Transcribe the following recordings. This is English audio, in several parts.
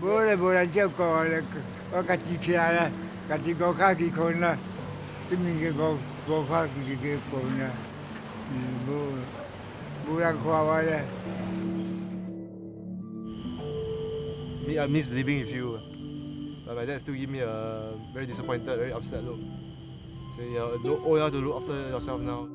Boleh boleh kau kacik kia kacik kau kaki kau na, tu mungkin kau kaki kau na, boleh kau awalnya. I miss living with you. But my dad still give me a very disappointed, very upset look. Say, you're old enough to look after yourself now.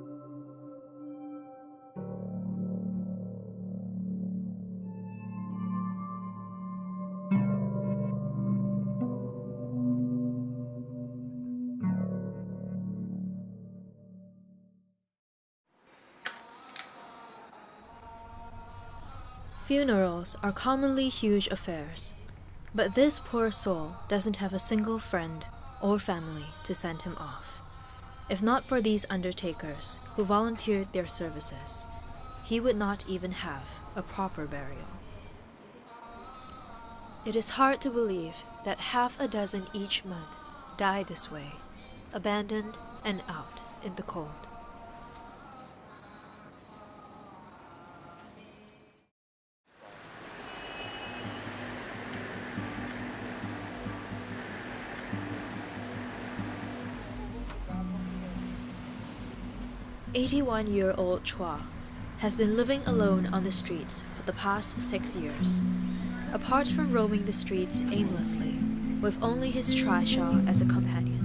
Funerals are commonly huge affairs, but this poor soul doesn't have a single friend or family to send him off. If not for these undertakers who volunteered their services, he would not even have a proper burial. It is hard to believe that half a dozen each month die this way, abandoned and out in the cold. "81-year-old Chua has been living alone on the streets for the past 6 years. Apart from roaming the streets aimlessly, with only his trishaw as a companion,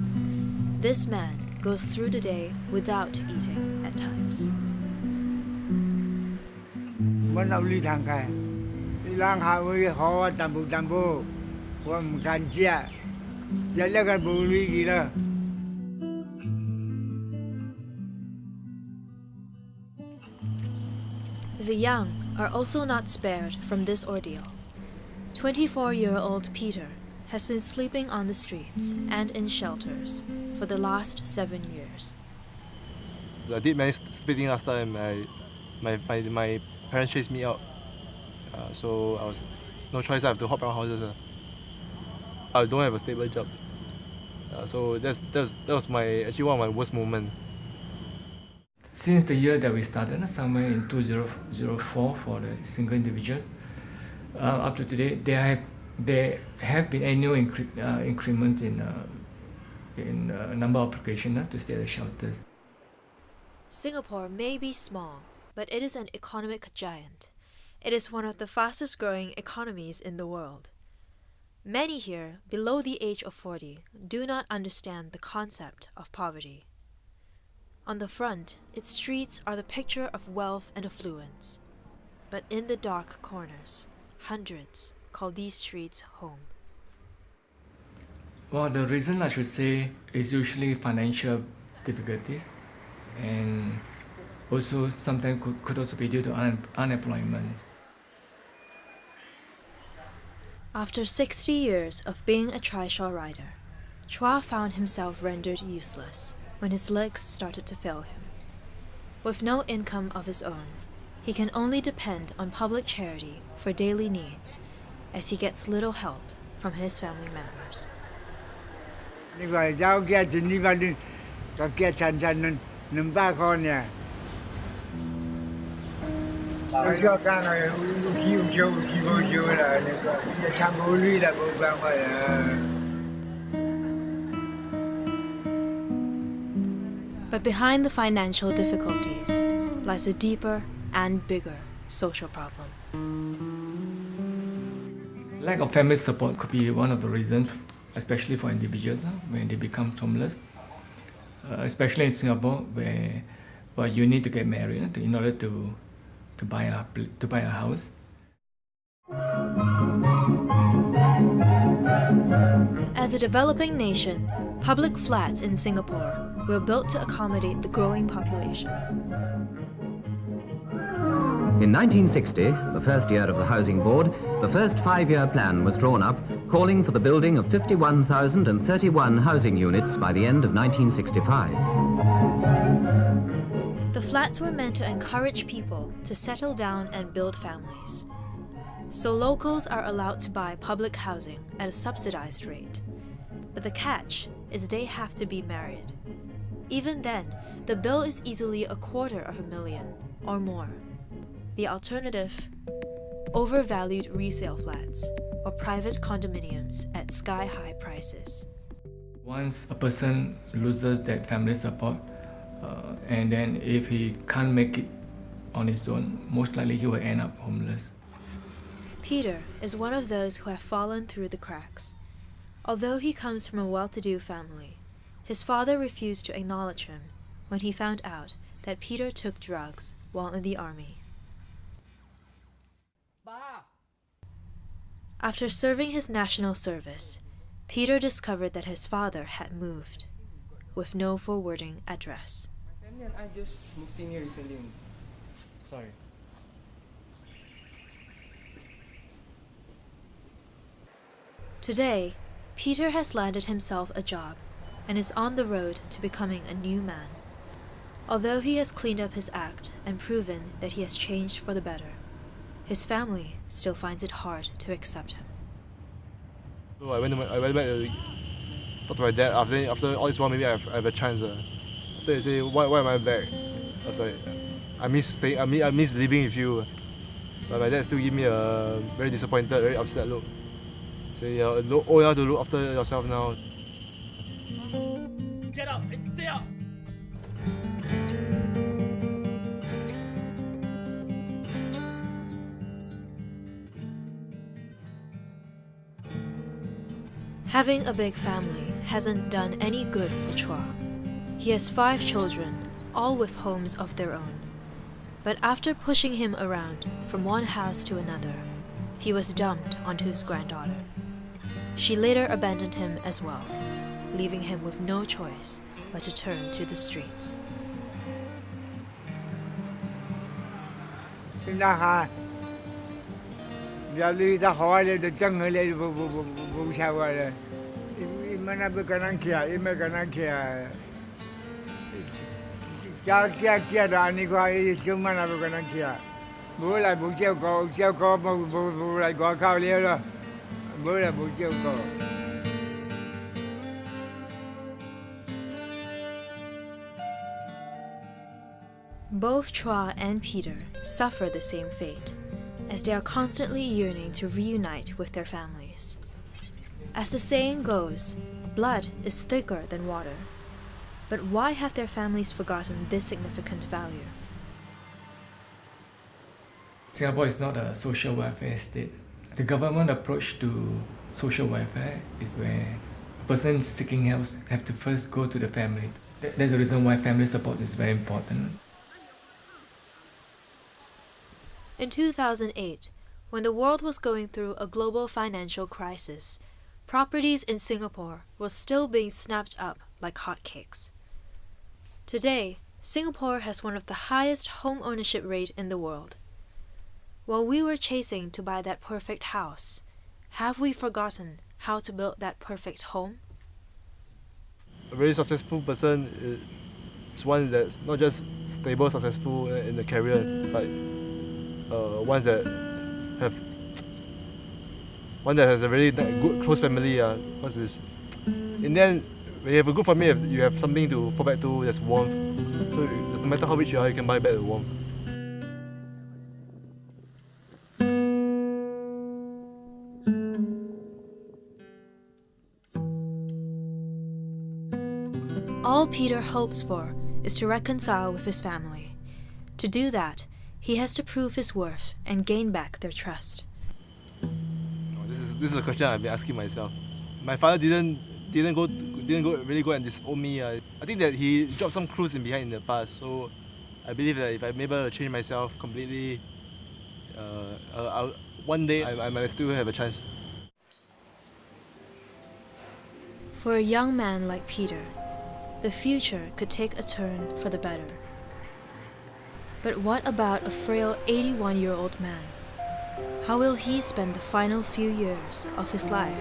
this man goes through the day without eating at times. Mana boleh tangkai, hilang hawi hawa tambu, wam kanjia, jalan kan boleh gila. The young are also not spared from this ordeal. 24-year-old Peter has been sleeping on the streets and in shelters for the last 7 years. I did manage splitting last time. My parents chased me out, so I was no choice. I have to hop around houses. I don't have a stable job, so that was actually one of my worst moments. Since the year that we started, somewhere in 2004 for the single individuals, up to today, there have been annual increments in number of applications to stay at the shelters. Singapore may be small, but it is an economic giant. It is one of the fastest growing economies in the world. Many here, below the age of 40, do not understand the concept of poverty. On the front, its streets are the picture of wealth and affluence. But in the dark corners, hundreds call these streets home. Well, the reason I should say is usually financial difficulties, and also sometimes could also be due to unemployment. After 60 years of being a trishaw rider, Chua found himself rendered useless when his legs started to fail him. With no income of his own, he can only depend on public charity for daily needs, as he gets little help from his family members. But behind the financial difficulties lies a deeper and bigger social problem. Lack of family support could be one of the reasons, especially for individuals when they become homeless. Especially in Singapore, where you need to get married in order to buy a house. As a developing nation, public flats in Singapore were built to accommodate the growing population. In 1960, the first year of the Housing Board, the first 5-year plan was drawn up, calling for the building of 51,031 housing units by the end of 1965. The flats were meant to encourage people to settle down and build families. So locals are allowed to buy public housing at a subsidized rate. But the catch is they have to be married. Even then, the bill is easily $250,000 or more. The alternative? Overvalued resale flats, or private condominiums at sky-high prices. Once a person loses that family support, and then if he can't make it on his own, most likely he will end up homeless. Peter is one of those who have fallen through the cracks. Although he comes from a well-to-do family, his father refused to acknowledge him when he found out that Peter took drugs while in the army. After serving his national service, Peter discovered that his father had moved, with no forwarding address. My family and I just moved in here recently. Sorry. Today, Peter has landed himself a job and is on the road to becoming a new man. Although he has cleaned up his act and proven that he has changed for the better, his family still finds it hard to accept him. So I went back to talk to my dad. After all this while, maybe I have a chance. After they say, why am I back? I was like, I miss living with you. But my dad still give me a very disappointed, very upset look. Say, you're old enough to look after yourself now. Get up and stay up! Having a big family hasn't done any good for Chua. He has 5 children, all with homes of their own. But after pushing him around from one house to another, he was dumped onto his granddaughter. She later abandoned him as well, leaving him with no choice but to turn to the streets. Both Chua and Peter suffer the same fate, as they are constantly yearning to reunite with their families. As the saying goes, blood is thicker than water. But why have their families forgotten this significant value? Singapore is not a social welfare state. The government approach to social welfare is where a person seeking help have to first go to the family. That's the reason why family support is very important. In 2008, when the world was going through a global financial crisis, properties in Singapore were still being snapped up like hotcakes. Today, Singapore has one of the highest home ownership rate in the world. While we were chasing to buy that perfect house, have we forgotten how to build that perfect home? A very successful person is one that's not just stable, successful in the career, but one that has a very good, close family. Because in the end, when you have a good family, you have something to fall back to. That's warmth. So no matter how rich you are, you can buy back the warmth. All Peter hopes for is to reconcile with his family. To do that, he has to prove his worth and gain back their trust. This is a question I've been asking myself. My father didn't really go and disown me. I think that he dropped some clues in behind in the past. So I believe that if I'm able to change myself completely, one day I might still have a chance. For a young man like Peter, the future could take a turn for the better. But what about a frail 81-year-old man? How will he spend the final few years of his life?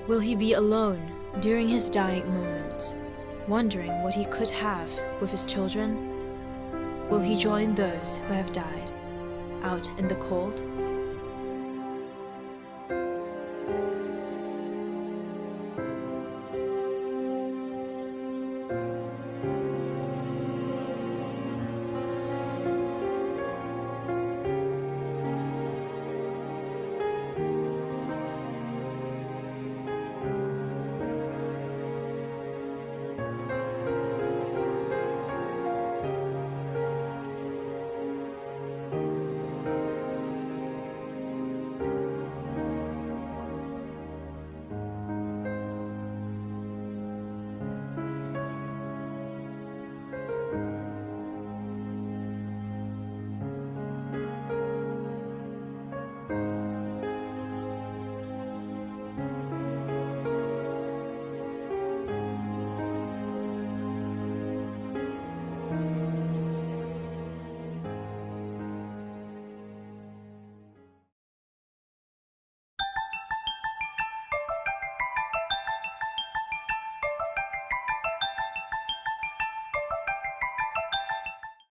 Will he be alone during his dying moments, wondering what he could have with his children? Will he join those who have died out in the cold?